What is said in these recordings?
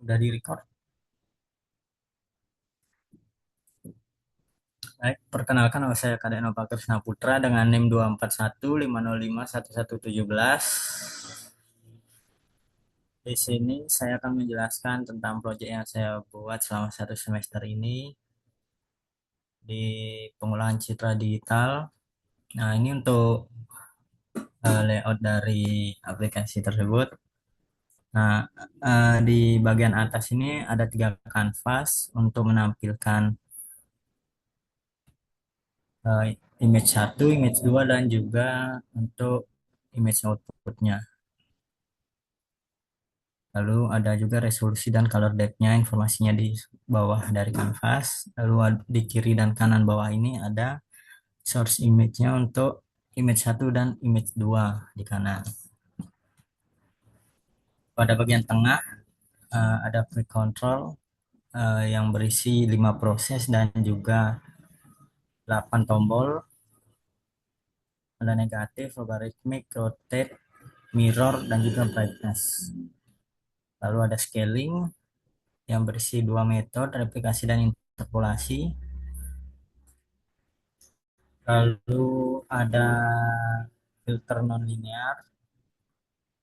Udah di record. Baik, perkenalkan nama saya Kadek Nova Krisna Putra dengan NIM 241505111. Di sini saya akan menjelaskan tentang proyek yang saya buat selama 1 semester ini di pengolahan citra digital. Nah, ini untuk layout dari aplikasi tersebut. Nah, di bagian atas ini ada 3 kanvas untuk menampilkan eh, image 1, image 2, dan juga untuk image outputnya. Lalu ada juga resolusi dan color depth-nya, informasinya di bawah dari kanvas. Lalu di kiri dan kanan bawah ini ada source image-nya untuk image 1 dan image 2 di kanan. Pada bagian tengah ada quick control yang berisi 5 proses dan juga 8 tombol. Ada negatif, logarithmic, rotate, mirror, dan juga brightness. Lalu ada scaling yang berisi 2 metode, replikasi dan interpolasi. Lalu ada filter nonlinear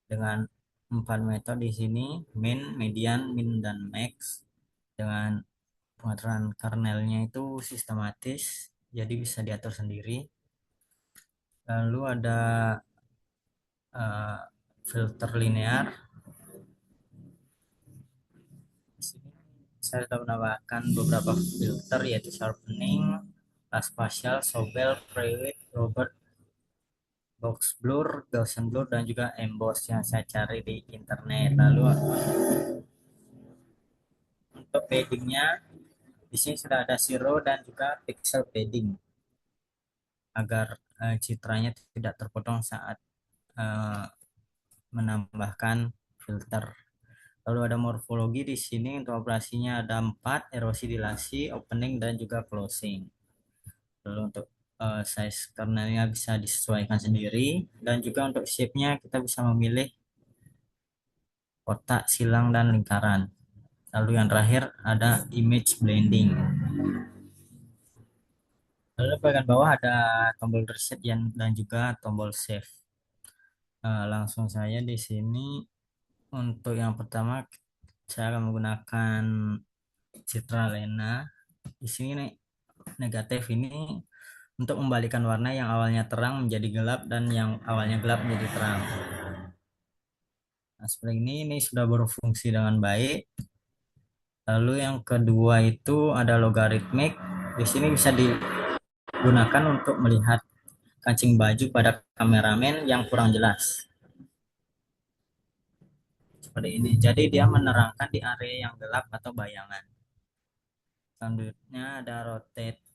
dengan 4 metode di sini, min, median, min, dan max. Dengan pengaturan kernelnya itu sistematis, jadi bisa diatur sendiri. Lalu ada uh, filter linear. Di sini saya telah menambahkan beberapa filter yaitu sharpening, last spatial, sobel, preweight, Robert, box blur, Gaussian blur, dan juga emboss yang saya cari di internet. Lalu untuk paddingnya, di sini sudah ada zero dan juga pixel padding agar citranya tidak terpotong saat eh, menambahkan filter. Lalu ada morfologi di sini untuk operasinya ada 4, erosi, dilasi, opening, dan juga closing. Lalu untuk size kernelnya bisa disesuaikan sendiri, dan juga untuk shape-nya kita bisa memilih kotak, silang, dan lingkaran. Lalu yang terakhir ada image blending. Lalu bagian bawah ada tombol reset dan juga tombol save. Langsung saja di sini untuk yang pertama saya akan menggunakan Citra Lena. Di sini negatif ini untuk membalikan warna yang awalnya terang menjadi gelap dan yang awalnya gelap menjadi terang. Nah, seperti ini sudah berfungsi dengan baik. Lalu yang kedua itu ada logarithmic. Di sini bisa digunakan untuk melihat kancing baju pada kameramen yang kurang jelas. Seperti ini. Jadi dia menerangkan di area yang gelap atau bayangan. Selanjutnya ada rotate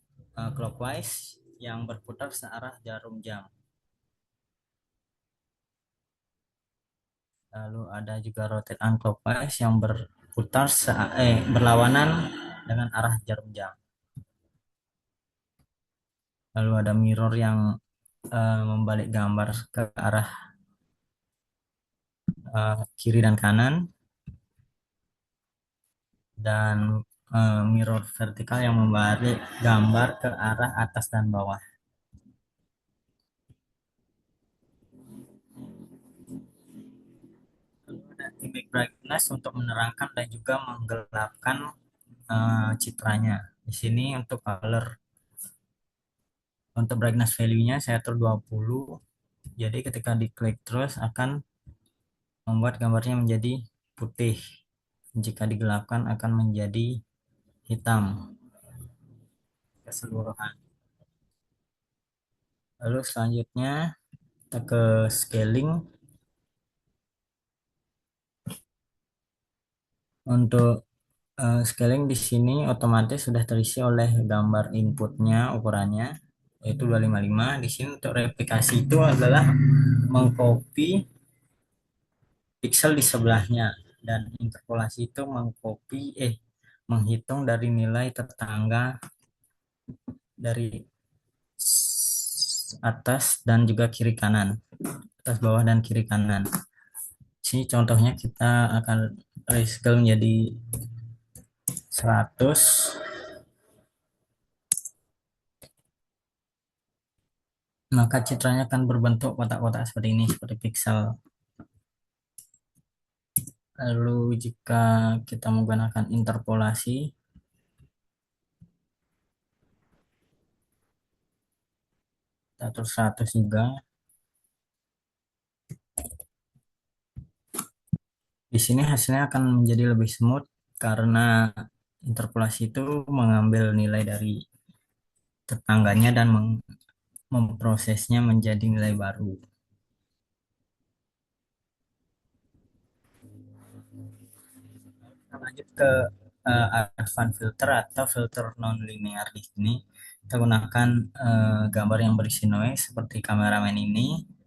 clockwise yang berputar searah jarum jam. Lalu ada juga rotate unclockwise yang berputar berlawanan dengan arah jarum jam. Lalu ada mirror yang membalik gambar ke arah kiri dan kanan, dan mirror vertikal yang membalik gambar ke arah atas dan bawah. Lalu ada image brightness untuk menerangkan dan juga menggelapkan citranya. Di sini untuk color, untuk brightness value-nya saya atur 20. Jadi ketika diklik terus akan membuat gambarnya menjadi putih. Jika digelapkan akan menjadi hitam keseluruhan. Lalu selanjutnya kita ke scaling. Untuk scaling di sini otomatis sudah terisi oleh gambar inputnya, ukurannya yaitu 255. Di sini untuk replikasi itu adalah mengcopy pixel di sebelahnya, dan interpolasi itu menghitung dari nilai tetangga dari atas dan juga kiri kanan, atas bawah dan kiri kanan. Sini contohnya kita akan rescale menjadi 100, maka citranya akan berbentuk kotak-kotak seperti ini, seperti pixel. Lalu jika kita menggunakan interpolasi, kita atur 100 juga. Di sini hasilnya akan menjadi lebih smooth karena interpolasi itu mengambil nilai dari tetangganya dan memprosesnya menjadi nilai baru. Kita lanjut ke advanced filter atau filter non-linear. Di sini kita gunakan gambar yang berisi noise seperti kameramen ini.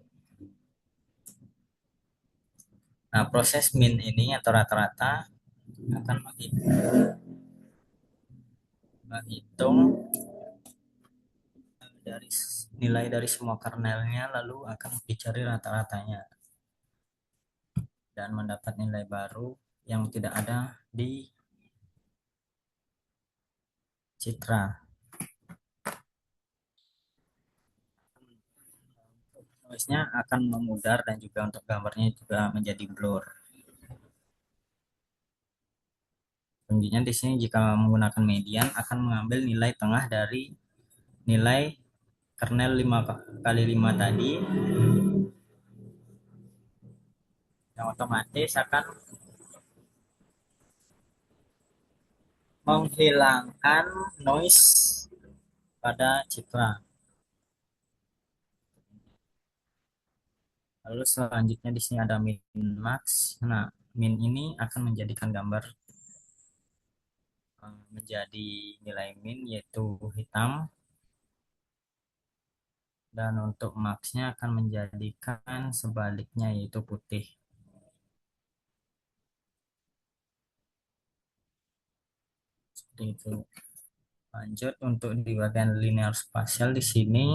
Nah, proses min ini atau rata-rata akan menghitung dari nilai dari semua kernelnya, lalu akan dicari rata-ratanya dan mendapat nilai baru yang tidak ada di citra. Noise-nya akan memudar dan juga untuk gambarnya juga menjadi blur. Selanjutnya di sini jika menggunakan median akan mengambil nilai tengah dari nilai kernel 5 kali 5 tadi, yang otomatis akan menghilangkan noise pada citra. Lalu selanjutnya di sini ada min max. Nah, min ini akan menjadikan gambar menjadi nilai min yaitu hitam, dan untuk max-nya akan menjadikan sebaliknya yaitu putih. Seperti itu. Lanjut untuk di bagian linear spatial di sini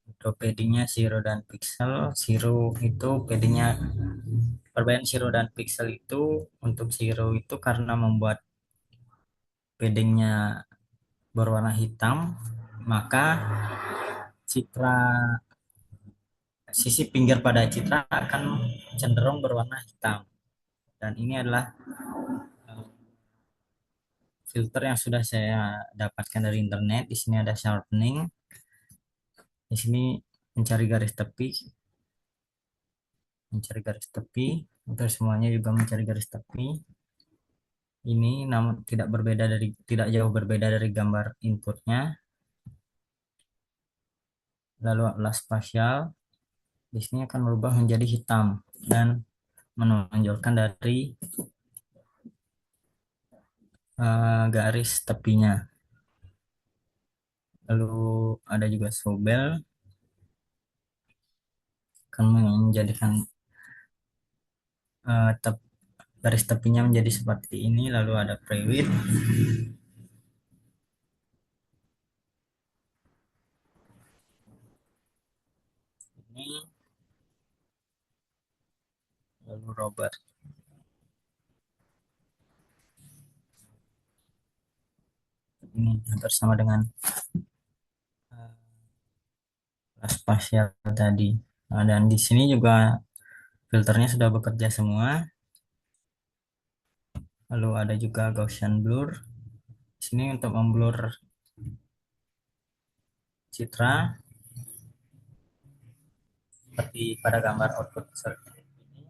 untuk paddingnya zero dan pixel. Zero itu paddingnya, perbedaan zero dan pixel itu, untuk zero itu karena membuat paddingnya berwarna hitam, maka citra sisi pinggir pada citra akan cenderung berwarna hitam. Dan ini adalah filter yang sudah saya dapatkan dari internet. Di sini ada sharpening. Di sini mencari garis tepi, untuk semuanya juga mencari garis tepi. Ini namun tidak jauh berbeda dari gambar inputnya. Lalu atlas spasial di sini akan berubah menjadi hitam dan menonjolkan dari garis tepinya. Lalu ada juga sobel akan menjadikan uh, tep, garis tepinya menjadi seperti ini. Lalu ada prewidth, ini, lalu Robert. Ini hampir sama dengan spasial tadi. Nah, dan di sini juga filternya sudah bekerja semua. Lalu ada juga Gaussian blur. Di sini untuk memblur citra seperti pada gambar output seperti ini.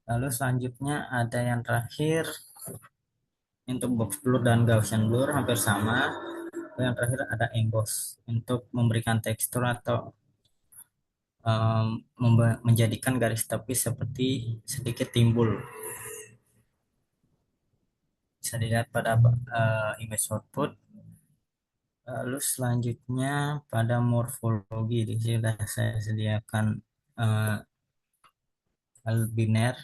Lalu selanjutnya ada yang terakhir untuk box blur dan Gaussian blur hampir sama. Yang terakhir ada emboss untuk memberikan tekstur atau menjadikan garis tepi seperti sedikit timbul. Bisa dilihat pada image output. Lalu selanjutnya pada morfologi, di sini sudah saya sediakan uh, hal biner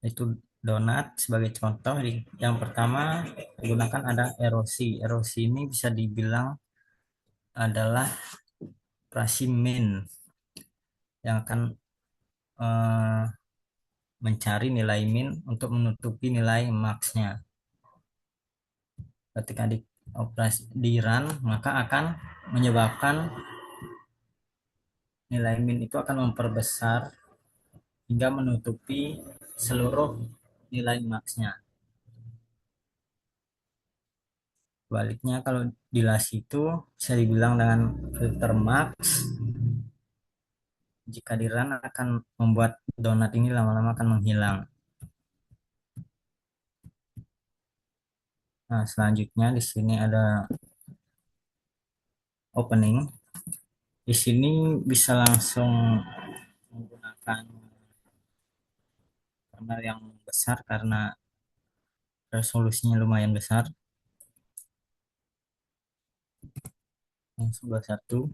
itu donat sebagai contoh. Yang pertama digunakan ada erosi. Erosi ini bisa dibilang adalah operasi min yang akan eh, mencari nilai min untuk menutupi nilai max-nya. Ketika di operasi di run, maka akan menyebabkan nilai min itu akan memperbesar hingga menutupi seluruh nilai max-nya. Baliknya kalau di las itu bisa dibilang dengan filter max, jika di run akan membuat donat ini lama-lama akan menghilang. Nah, selanjutnya di sini ada opening. Di sini bisa langsung menggunakan kamera yang besar karena resolusinya lumayan besar. Langsung 21.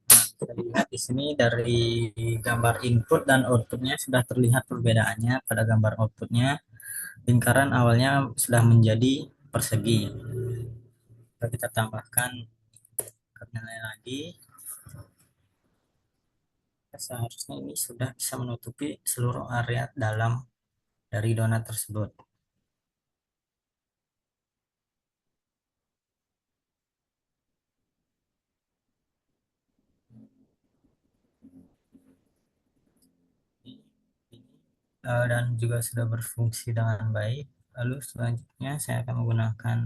Nah, bisa dilihat di sini dari gambar input dan outputnya sudah terlihat perbedaannya. Pada gambar outputnya, lingkaran awalnya sudah menjadi persegi. Jika kita tambahkan nilai lagi, seharusnya ini sudah bisa menutupi seluruh area dalam dari donat tersebut. Dan juga sudah berfungsi dengan baik. Lalu selanjutnya saya akan menggunakan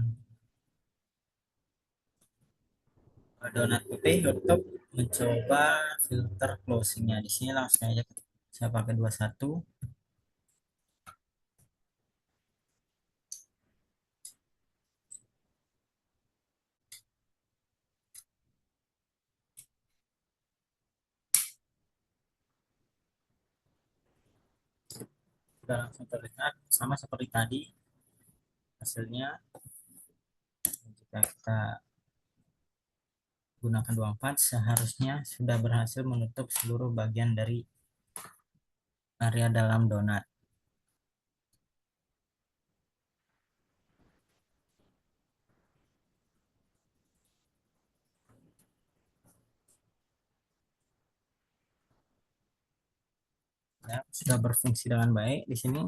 donat putih untuk mencoba filter closingnya. Di sini langsung aja saya pakai 21. Sudah langsung terlihat sama seperti tadi hasilnya. Jika kita gunakan 24, seharusnya sudah berhasil menutup seluruh bagian dari area dalam donat. Ya, sudah berfungsi dengan baik di sini.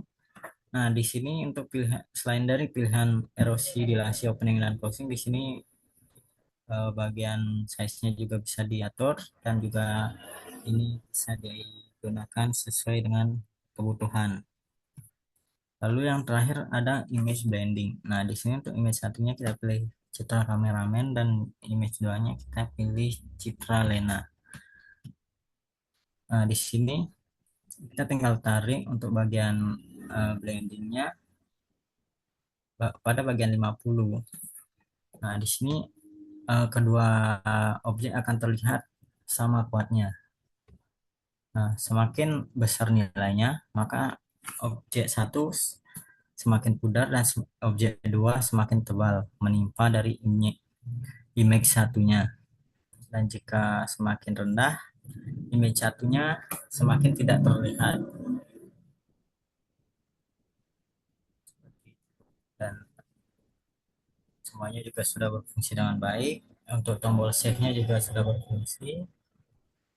Nah, di sini untuk pilihan selain dari pilihan erosi, dilasi, opening dan closing, di sini bagian size-nya juga bisa diatur dan juga ini bisa digunakan sesuai dengan kebutuhan. Lalu yang terakhir ada image blending. Nah, di sini untuk image satunya kita pilih Citra Kameramen dan image duanya kita pilih Citra Lena. Nah, di sini kita tinggal tarik untuk bagian blendingnya pada bagian 50. Nah, di sini kedua objek akan terlihat sama kuatnya. Nah, semakin besar nilainya, maka objek satu semakin pudar dan objek dua semakin tebal menimpa dari image satunya. Dan jika semakin rendah, image satunya semakin tidak terlihat. Dan semuanya juga sudah berfungsi dengan baik. Untuk tombol save-nya juga sudah berfungsi.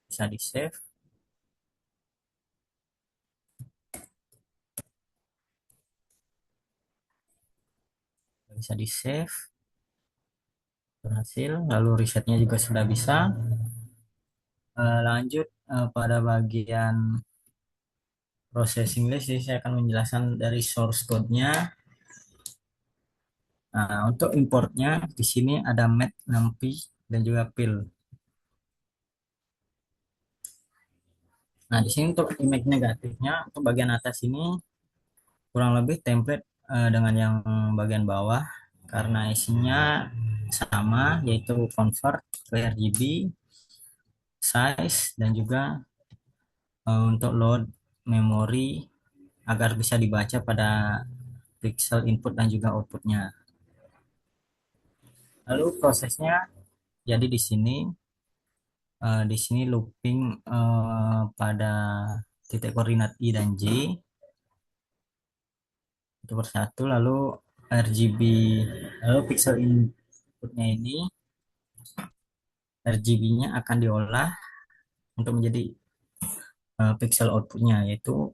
Bisa di-save, bisa di-save, berhasil. Lalu resetnya juga sudah bisa. Lanjut pada bagian processing list, jadi saya akan menjelaskan dari source code-nya. Nah, untuk importnya di sini ada mat, numpy, dan juga pil. Nah, di sini untuk image negatifnya, untuk bagian atas ini kurang lebih template dengan yang bagian bawah karena isinya sama, yaitu convert ke RGB, size, dan juga untuk load memori agar bisa dibaca pada pixel input dan juga outputnya. Lalu prosesnya jadi di sini looping pada titik koordinat I dan J itu persatu, lalu RGB, lalu pixel inputnya ini RGB-nya akan diolah untuk menjadi pixel outputnya, yaitu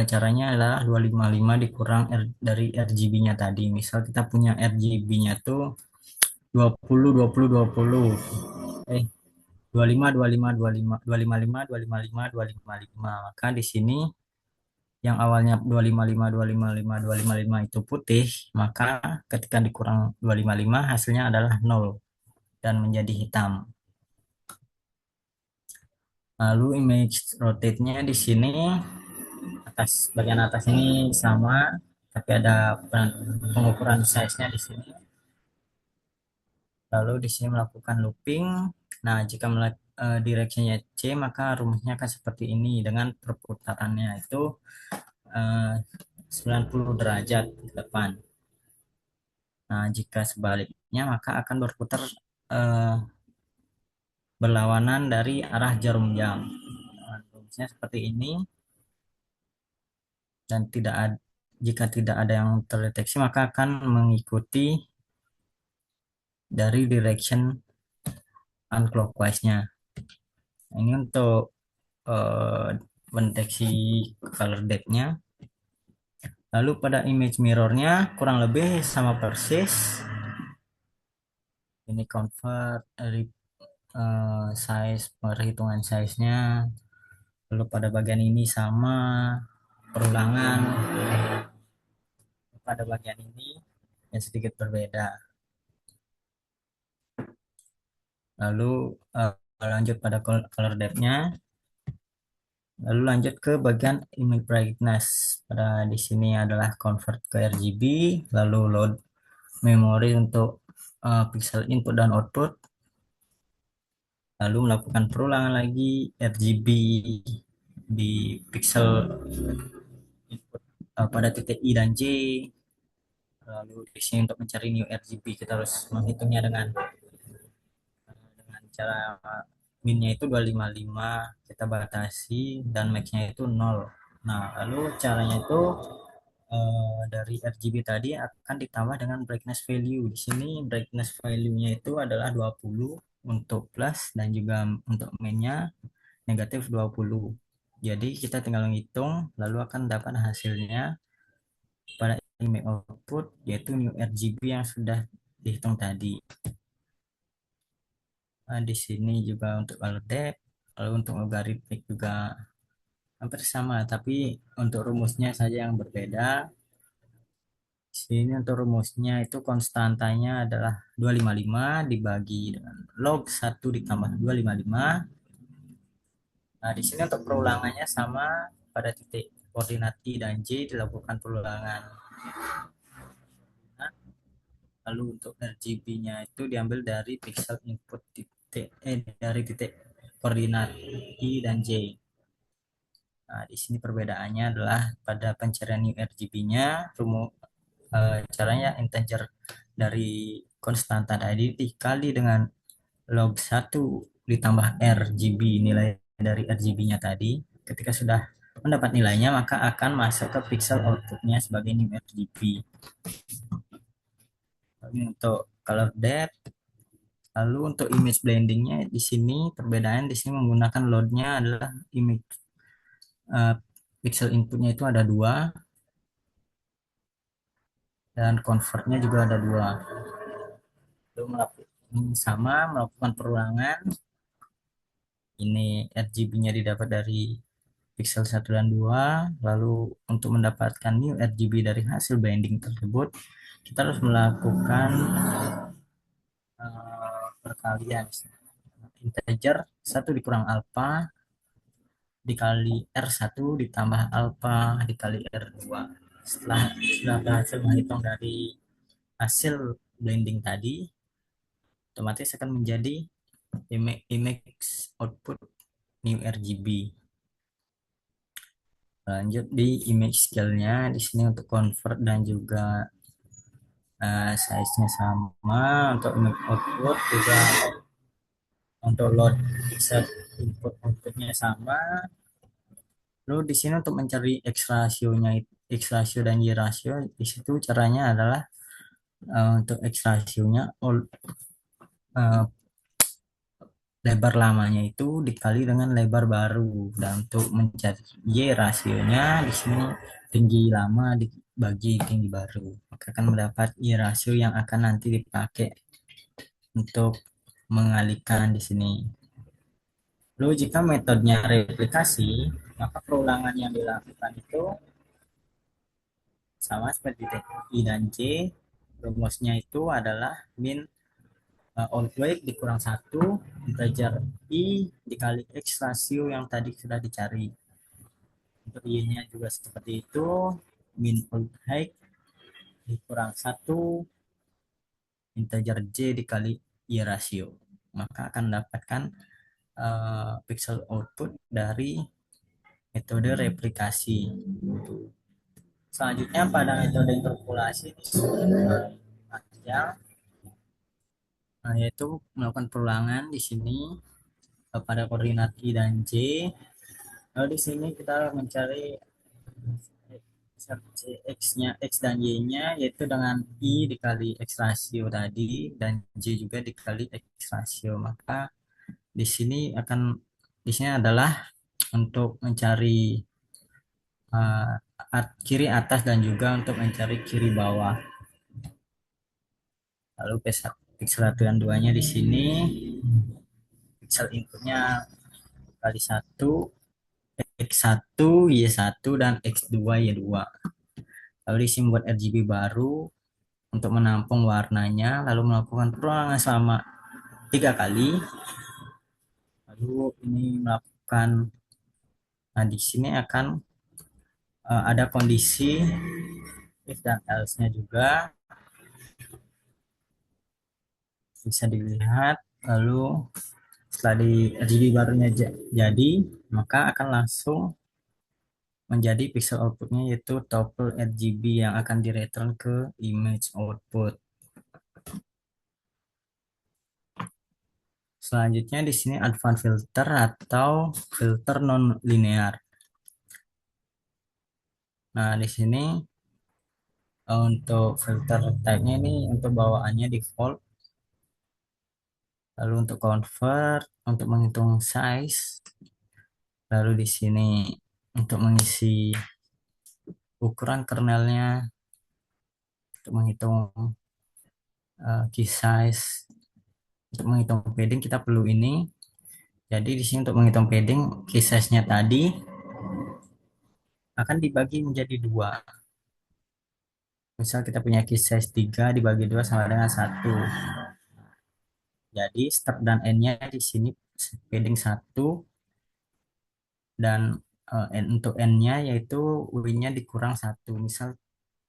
caranya adalah 255 dikurang dari RGB-nya tadi. Misal kita punya RGB-nya tuh 20 20 20 eh 25 25 25 255 255 255, maka di sini yang awalnya 255 255 255 itu putih, maka ketika dikurang 255 hasilnya adalah nol dan menjadi hitam. Lalu image rotate-nya di sini bagian atas ini sama, tapi ada pengukuran size-nya di sini. Lalu di sini melakukan looping. Nah, jika direction-nya C, maka rumusnya akan seperti ini dengan perputarannya itu 90 derajat ke depan. Nah, jika sebaliknya maka akan berputar eh, berlawanan dari arah jarum jam. Nah, rumusnya seperti ini, dan jika tidak ada yang terdeteksi maka akan mengikuti dari direction unclockwise-nya. Ini untuk mendeteksi color depth-nya. Lalu pada image mirror-nya kurang lebih sama persis. Ini convert dari size, perhitungan size-nya. Lalu pada bagian ini sama perulangan. Pada bagian ini yang sedikit berbeda. Lalu lanjut pada color depth-nya. Lalu lanjut ke bagian image brightness. Pada di sini adalah convert ke RGB, lalu load memori untuk pixel input dan output, lalu melakukan perulangan lagi RGB di pixel input pada titik I dan J. Lalu di sini untuk mencari new RGB kita harus menghitungnya dengan cara minnya itu 255 kita batasi dan max-nya itu 0. Nah, lalu caranya itu dari RGB tadi akan ditambah dengan brightness value. Di sini brightness value-nya itu adalah 20 untuk plus dan juga untuk main-nya negatif 20. Jadi kita tinggal menghitung lalu akan dapat hasilnya pada image output, yaitu new RGB yang sudah dihitung tadi. Nah, di sini juga untuk color depth, lalu untuk logaritmik juga hampir sama, tapi untuk rumusnya saja yang berbeda. Sini untuk rumusnya itu konstantanya adalah 255 dibagi dengan log 1 ditambah 255. Nah, di sini untuk perulangannya sama, pada titik koordinat I dan J dilakukan perulangan. Nah, lalu untuk RGB-nya itu diambil dari pixel input dari titik koordinat I dan J. Nah, di sini perbedaannya adalah pada pencarian new RGB-nya, caranya integer dari konstanta tadi dikali dengan log 1 ditambah RGB, nilai dari RGB-nya tadi. Ketika sudah mendapat nilainya, maka akan masuk ke pixel output-nya sebagai new RGB. Lalu untuk color depth, lalu untuk image blending-nya di sini perbedaan di sini menggunakan load-nya adalah image uh, pixel input-nya itu ada dua dan convert-nya juga ada dua. Lalu sama melakukan perulangan. Ini RGB-nya didapat dari pixel 1 dan 2. Lalu untuk mendapatkan new RGB dari hasil blending tersebut, kita harus melakukan perkalian integer 1 dikurang alpha dikali R1 ditambah alpha dikali R2. Setelah sudah berhasil menghitung dari hasil blending tadi, otomatis akan menjadi image output new RGB. Lanjut di image scale-nya, di sini untuk convert dan juga size-nya sama. Untuk image output juga untuk load pixel input outputnya sama. Lalu di sini untuk mencari X rasionya, X rasio dan Y rasio, di situ caranya adalah untuk X rasionya lebar lamanya itu dikali dengan lebar baru. Dan untuk mencari Y rasionya di sini tinggi lama dibagi tinggi baru. Maka akan mendapat Y rasio yang akan nanti dipakai untuk mengalihkan di sini. Lalu jika metodenya replikasi, maka perulangan yang dilakukan itu sama seperti I dan J. Rumusnya itu adalah min outweight dikurang satu integer I dikali X rasio yang tadi sudah dicari. Untuk Y-nya juga seperti itu, min height dikurang satu integer J dikali Y rasio. Maka akan mendapatkan pixel output dari metode replikasi. Selanjutnya pada metode interpolasi ya, yaitu melakukan perulangan di sini pada koordinat I dan J. Lalu di sini kita mencari X-nya, X dan Y-nya yaitu dengan I dikali X rasio tadi dan J juga dikali X rasio. Maka di sini adalah untuk mencari uh, kiri atas dan juga untuk mencari kiri bawah. Lalu pixel aturan duanya di sini pixel inputnya kali satu X1 Y1 dan X2 Y2. Lalu di sini buat RGB baru untuk menampung warnanya, lalu melakukan perulangan selama 3 kali. Lalu ini melakukan, nah di sini akan ada kondisi if dan else-nya juga bisa dilihat. Lalu setelah di RGB barunya jadi, maka akan langsung menjadi pixel outputnya yaitu tuple RGB yang akan direturn ke image output. Selanjutnya di sini advanced filter atau filter non linear. Nah, di sini untuk filter type-nya ini untuk bawaannya default. Lalu untuk convert, untuk menghitung size. Lalu di sini untuk mengisi ukuran kernelnya, untuk menghitung key size, untuk menghitung padding kita perlu ini. Jadi di sini untuk menghitung padding key size-nya tadi akan dibagi menjadi dua. Misal kita punya key size 3 dibagi 2 sama dengan 1. Jadi start dan end-nya di sini padding 1 dan untuk n-nya yaitu w-nya dikurang 1. Misal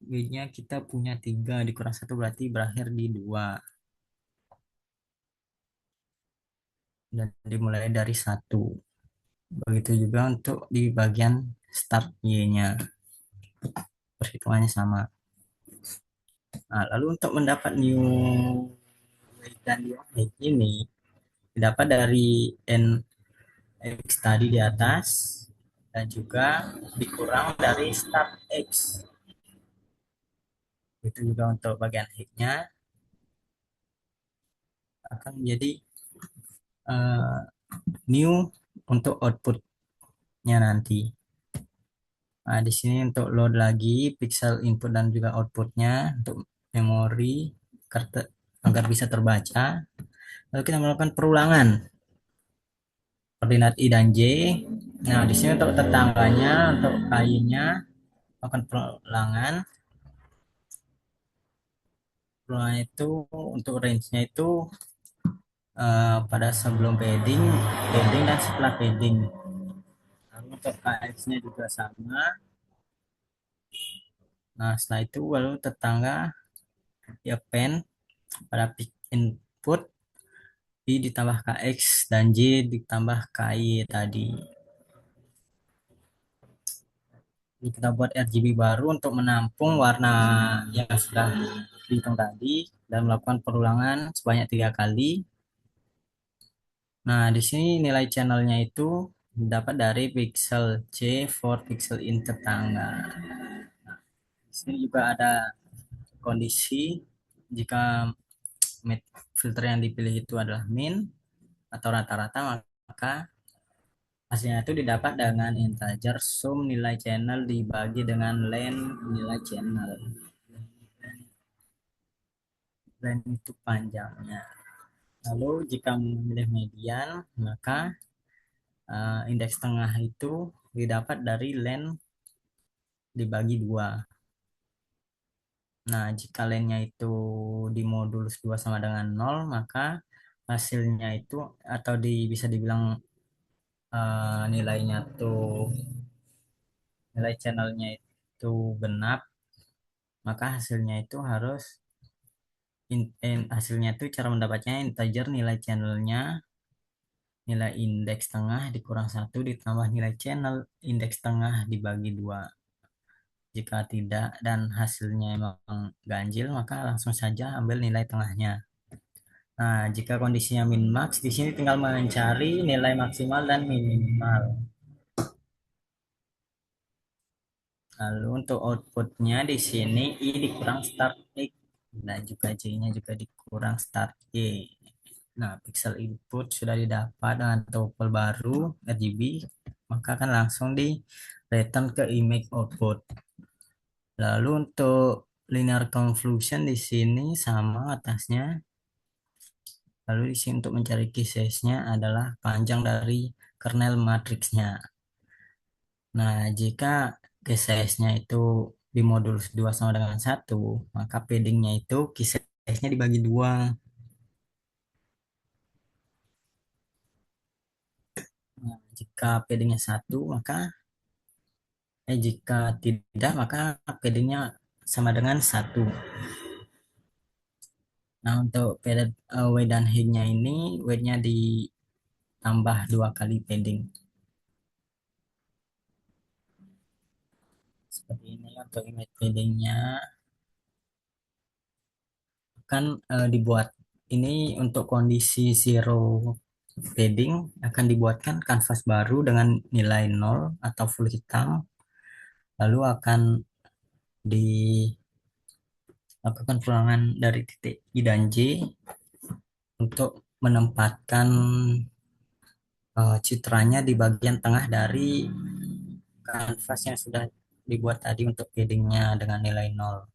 w-nya kita punya 3 dikurang 1 berarti berakhir di 2. Dan dimulai dari 1. Begitu juga untuk di bagian start y-nya. Perhitungannya sama. Nah, lalu untuk mendapat new weight dan new height ini dapat dari n X tadi di atas dan juga dikurang dari start X. Itu juga untuk bagian X-nya akan menjadi uh, new untuk outputnya nanti. Nah, di sini untuk load lagi pixel input dan juga outputnya untuk memori kartu agar bisa terbaca. Lalu kita melakukan perulangan koordinat I dan J. Nah, di sini untuk tetangganya, untuk KY-nya melakukan perulangan. Perulangan itu untuk range-nya itu pada sebelum padding, padding dan setelah padding. Lalu untuk KX-nya juga sama. Nah, setelah itu lalu tetangga di append pada pick input I ditambah KX dan J ditambah KY tadi. Jadi kita buat RGB baru untuk menampung warna yang sudah dihitung tadi dan melakukan perulangan sebanyak 3 kali. Nah, di sini nilai channelnya itu Dapat dari pixel C for pixel in tetangga. Di sini juga ada kondisi jika filter yang dipilih itu adalah min atau rata-rata, maka hasilnya itu didapat dengan integer sum nilai channel dibagi dengan len nilai channel. Len itu panjangnya. Lalu jika memilih median, maka indeks tengah itu didapat dari len dibagi 2. Nah, jika lennya itu dimodulus 2 sama dengan 0, maka hasilnya itu atau bisa dibilang nilainya tuh nilai channelnya itu genap, maka hasilnya itu harus hasilnya itu cara mendapatnya integer nilai channelnya nilai indeks tengah dikurang satu ditambah nilai channel indeks tengah dibagi 2. Jika tidak dan hasilnya memang ganjil, maka langsung saja ambil nilai tengahnya. Nah, jika kondisinya min max, di sini tinggal mencari nilai maksimal dan minimal. Lalu untuk outputnya di sini I dikurang start X dan juga J-nya juga dikurang start Y. Nah, pixel input sudah didapat dengan tuple baru RGB, maka akan langsung di return ke image output. Lalu untuk linear convolution di sini sama atasnya. Lalu di sini untuk mencari key size-nya adalah panjang dari kernel matriksnya. Nah, jika key size-nya itu dimodulus 2 sama dengan satu, maka padding-nya itu key size-nya dibagi 2. Nah, jika padding-nya 1, maka jika tidak, maka padding-nya sama dengan 1. Nah, untuk padded weight dan height-nya ini, weight-nya ditambah 2 kali padding. Seperti ini untuk image padding-nya akan dibuat. Ini untuk kondisi zero padding akan dibuatkan kanvas baru dengan nilai 0 atau full hitam. Lalu akan dilakukan pulangan dari titik I dan J untuk menempatkan citranya di bagian tengah dari kanvas yang sudah dibuat tadi untuk paddingnya dengan nilai 0.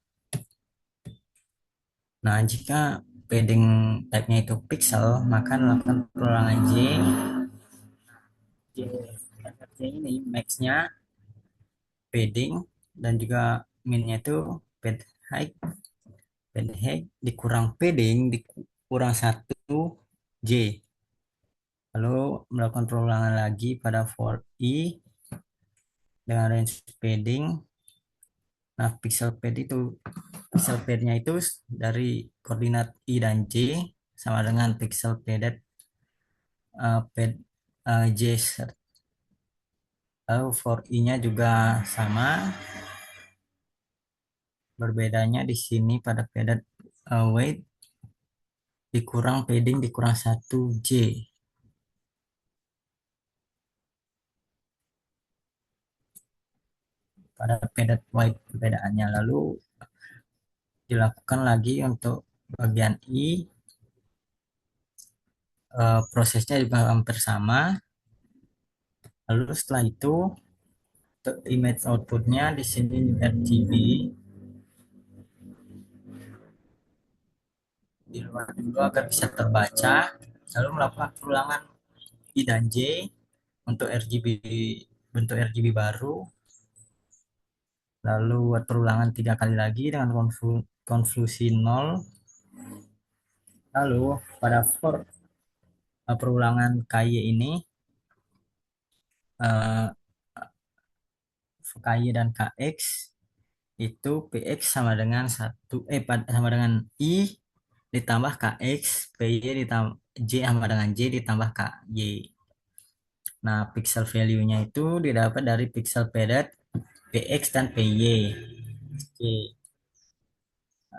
Nah, jika padding type-nya itu pixel, maka melakukan perulangan J, J ini max-nya padding dan juga min-nya itu pad height, dikurang padding dikurang 1 J. Lalu melakukan perulangan lagi pada for I dengan range padding. Nah, pixel pad-nya itu dari koordinat I dan J sama dengan pixel padded pad J. Lalu for I-nya juga sama. Berbedanya di sini pada padded weight dikurang padding dikurang 1 J. Pada padded weight perbedaannya. Lalu dilakukan lagi untuk bagian I. Prosesnya juga hampir sama. Lalu setelah itu untuk image outputnya di sini RGB di luar dulu agar bisa terbaca. Lalu melakukan perulangan I dan J untuk bentuk RGB baru. Lalu buat perulangan 3 kali lagi dengan konvolusi 0. Lalu pada for perulangan KY ini eh, KY dan KX itu PX sama dengan sama dengan I ditambah KX, PY ditambah J sama dengan J ditambah KY. Nah, pixel value-nya itu didapat dari pixel padded PX dan PY. Oke.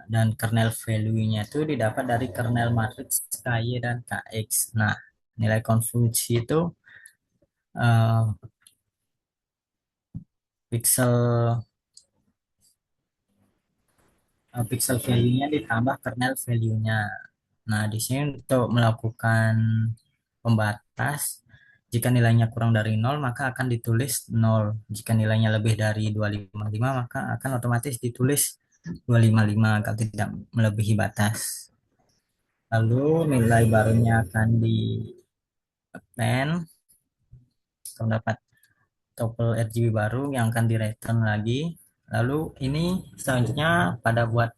Dan kernel value-nya itu didapat dari kernel matriks KY dan KX. Nah, nilai konvolusi itu eh, pixel pixel value-nya ditambah kernel value-nya. Nah, di sini untuk melakukan pembatas, jika nilainya kurang dari nol maka akan ditulis nol. Jika nilainya lebih dari 255 maka akan otomatis ditulis 255 agar tidak melebihi batas. Lalu nilai barunya akan di append, terdapat topel RGB baru yang akan di return lagi. Lalu ini selanjutnya pada buat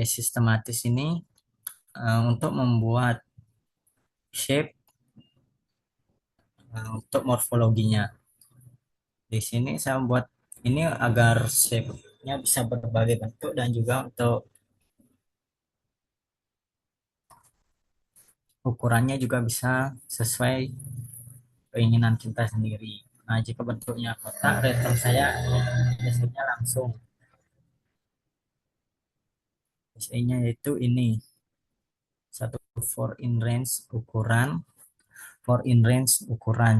sistematis ini untuk membuat shape untuk morfologinya. Di sini saya membuat ini agar shape-nya bisa berbagai bentuk dan juga untuk ukurannya juga bisa sesuai keinginan kita sendiri. Nah, jika bentuknya kotak, return saya biasanya langsung SA-nya yaitu ini satu for in range ukuran.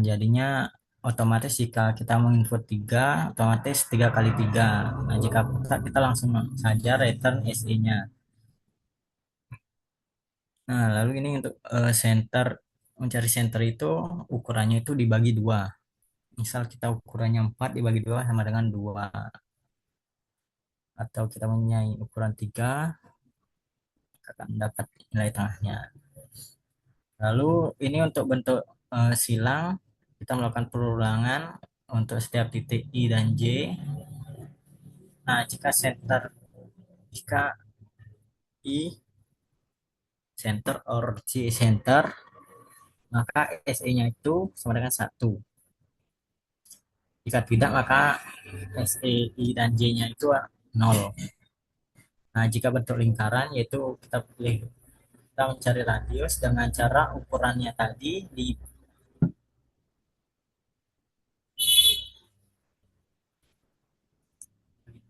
Jadinya otomatis jika kita menginput 3 otomatis 3 kali 3. Nah, jika kotak kita langsung saja return SA-nya. Nah, lalu ini untuk center, mencari center itu ukurannya itu dibagi dua. Misal kita ukurannya 4 dibagi dua sama dengan 2. Atau kita mempunyai ukuran 3 akan dapat nilai tengahnya. Lalu ini untuk bentuk silang, kita melakukan perulangan untuk setiap titik I dan J. Nah, jika I center or J center, maka SE-nya itu sama dengan 1. Jika tidak, maka SE, I, dan J-nya itu 0. Nah, jika bentuk lingkaran, yaitu kita mencari radius dengan cara ukurannya tadi dibagi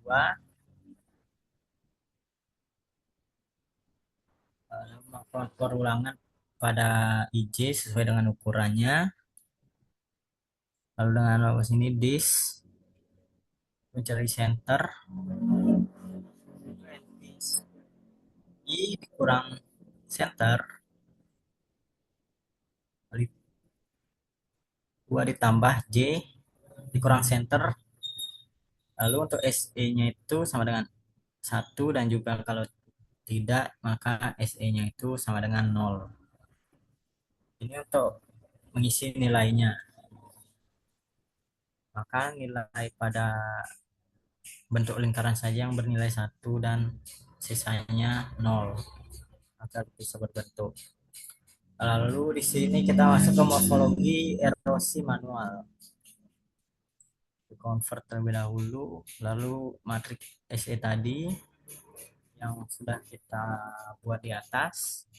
2, melakukan perulangan pada IJ sesuai dengan ukurannya. Lalu dengan lokus ini this mencari center, I dikurang center kali 2 ditambah J dikurang center. Lalu untuk SE-nya itu sama dengan 1 dan juga kalau tidak maka SE-nya itu sama dengan 0. Ini untuk mengisi nilainya. Maka nilai pada bentuk lingkaran saja yang bernilai 1 dan sisanya 0 agar bisa berbentuk. Lalu di sini kita masuk ke morfologi erosi manual. Convert terlebih dahulu, lalu matriks SE tadi yang sudah kita buat di atas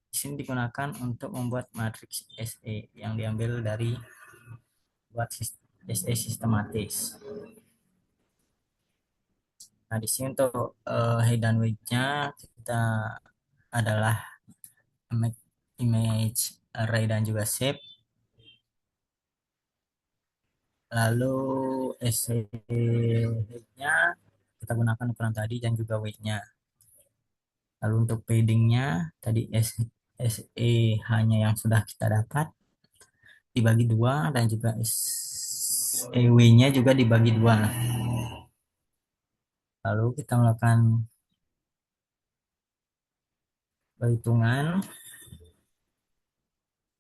di sini digunakan untuk membuat matriks SE yang diambil dari buat SE sistematis. Nah, di sini untuk height dan weight-nya kita adalah image array dan juga shape. Lalu SE height-nya kita gunakan ukuran tadi dan juga weight-nya. Lalu untuk padding-nya tadi SE hanya yang sudah kita dapat dibagi 2 dan juga SEW-nya juga dibagi 2. Lalu kita melakukan perhitungan.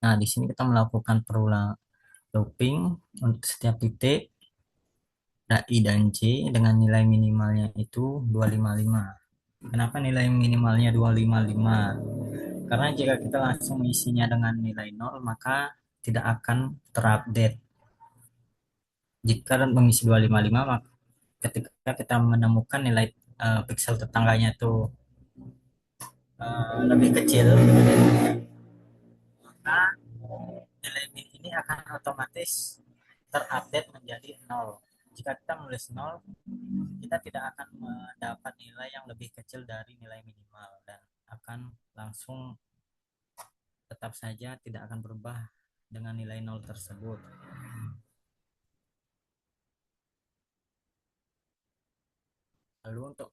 Nah, di sini kita melakukan perulang looping untuk setiap titik I dan J dengan nilai minimalnya itu 255. Kenapa nilai minimalnya 255? Karena jika kita langsung mengisinya dengan nilai 0, maka tidak akan terupdate. Jika mengisi 255, maka ketika kita menemukan nilai pixel tetangganya itu lebih kecil, maka nilai min ini akan otomatis terupdate menjadi 0. Jika kita menulis 0, kita tidak akan mendapat nilai yang lebih kecil dari nilai minimal dan akan langsung tetap saja tidak akan berubah dengan nilai nol tersebut. Lalu untuk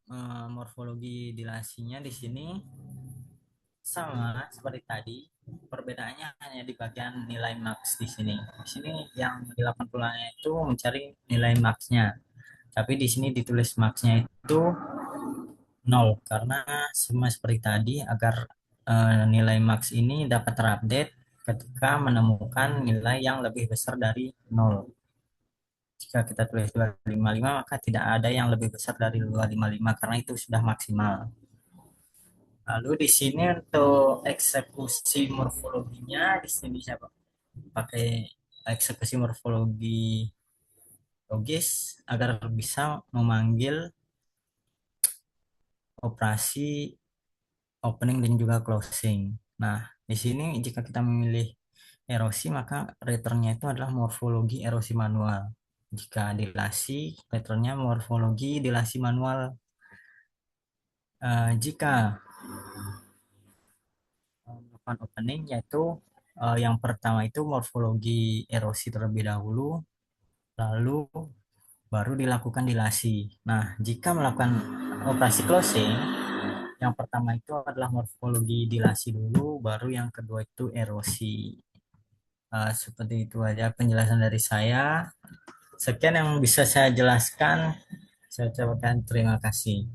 morfologi dilasinya di sini sama seperti tadi, perbedaannya hanya di bagian nilai max di sini. Di sini yang di 80-nya itu mencari nilai maxnya, tapi di sini ditulis maxnya itu nol karena sama seperti tadi agar nilai max ini dapat terupdate ketika menemukan nilai yang lebih besar dari nol. Jika kita tulis 255 maka tidak ada yang lebih besar dari 255 karena itu sudah maksimal. Lalu di sini untuk eksekusi morfologinya di sini bisa pakai eksekusi morfologi logis agar bisa memanggil operasi opening dan juga closing. Nah, di sini jika kita memilih erosi maka returnnya itu adalah morfologi erosi manual. Jika dilasi, returnnya morfologi dilasi manual. Jika melakukan opening yaitu yang pertama itu morfologi erosi terlebih dahulu, lalu baru dilakukan dilasi. Nah, jika melakukan operasi closing, yang pertama itu adalah morfologi dilasi dulu, baru yang kedua itu erosi. Seperti itu aja penjelasan dari saya. Sekian yang bisa saya jelaskan. Saya ucapkan terima kasih.